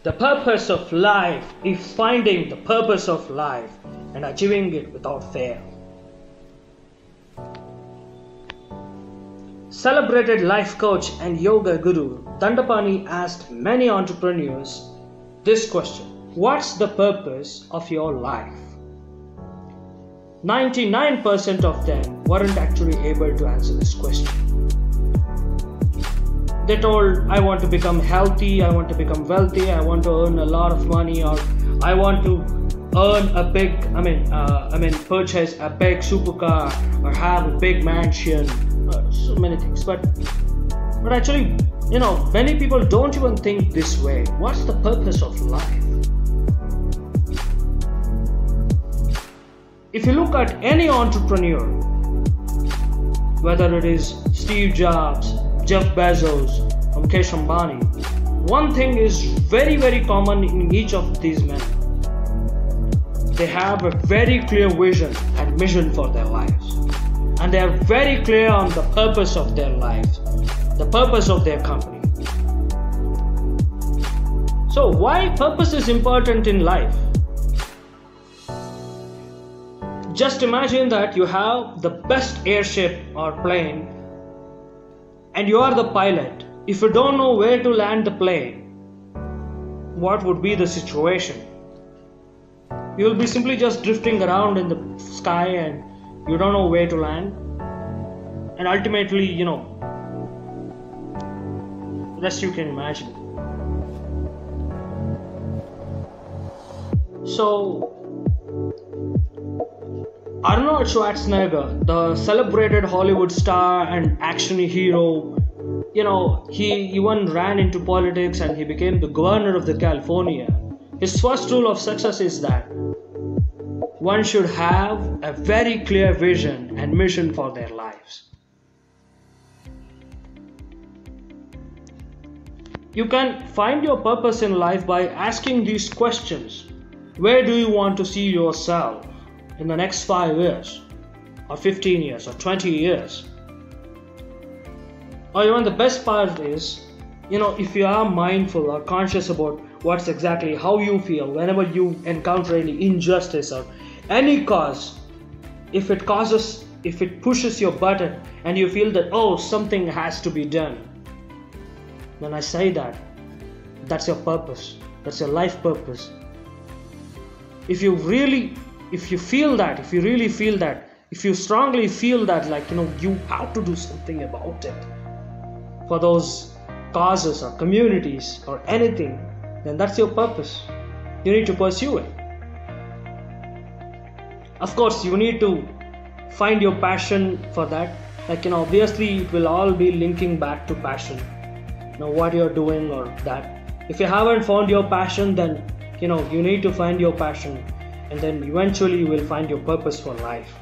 The purpose of life is finding the purpose of life and achieving it without fail. Celebrated life coach and yoga guru Dandapani asked many entrepreneurs this question: what's the purpose of your life? 99% of them weren't actually able to answer this question. They told, I want to become healthy, I want to become wealthy, I want to earn a lot of money, or I want to earn a big, purchase a big supercar or have a big mansion, so many things. But actually, many people don't even think this way. What's the purpose of life? If you look at any entrepreneur, whether it is Steve Jobs, Jeff Bezos, or Mukesh Ambani, one thing is very, very common in each of these men. They have a very clear vision and mission for their lives. And they are very clear on the purpose of their lives, the purpose of their company. So why purpose is important in life? Just imagine that you have the best airship or plane and you are the pilot. If you don't know where to land the plane, what would be the situation? You will be simply just drifting around in the sky and you don't know where to land. And ultimately, rest you can imagine. So, Arnold Schwarzenegger, the celebrated Hollywood star and action hero, he even ran into politics and he became the governor of the California. His first rule of success is that one should have a very clear vision and mission for their lives. You can find your purpose in life by asking these questions. Where do you want to see yourself in the next 5 years, or 15 years, or 20 years? Or even the best part is, if you are mindful or conscious about what's exactly how you feel whenever you encounter any injustice or any cause, if it pushes your button and you feel that, something has to be done, then I say that's your purpose, that's your life purpose. If you really feel that, if you strongly feel that, you have to do something about it for those causes or communities or anything, then that's your purpose. You need to pursue it. Of course, you need to find your passion for that. Obviously, it will all be linking back to passion. What you're doing or that. If you haven't found your passion, then, you need to find your passion. And then eventually you will find your purpose for life.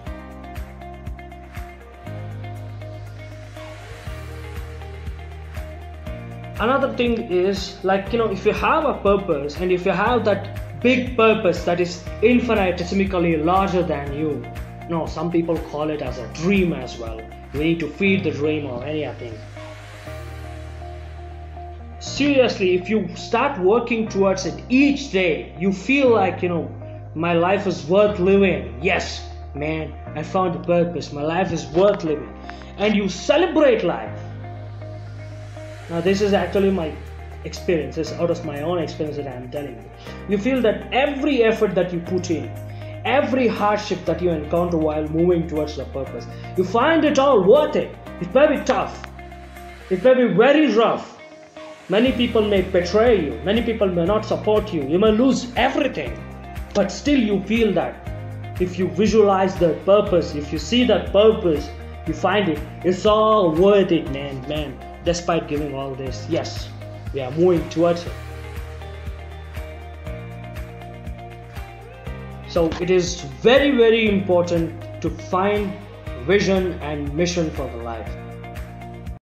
Another thing is, if you have a purpose and if you have that big purpose that is infinitesimally larger than you, some people call it as a dream as well. You need to feed the dream or anything. Seriously, if you start working towards it each day, you feel like, my life is worth living. Yes, man, I found a purpose. My life is worth living. And you celebrate life. Now, this is actually my experience. This is out of my own experience that I am telling you. You feel that every effort that you put in, every hardship that you encounter while moving towards the purpose, you find it all worth it. It may be tough. It may be very rough. Many people may betray you. Many people may not support you. You may lose everything. But still you feel that if you visualize the purpose, if you see that purpose, you find it. It's all worth it, man. Despite giving all this, yes, we are moving towards it. So it is very, very important to find vision and mission for the life.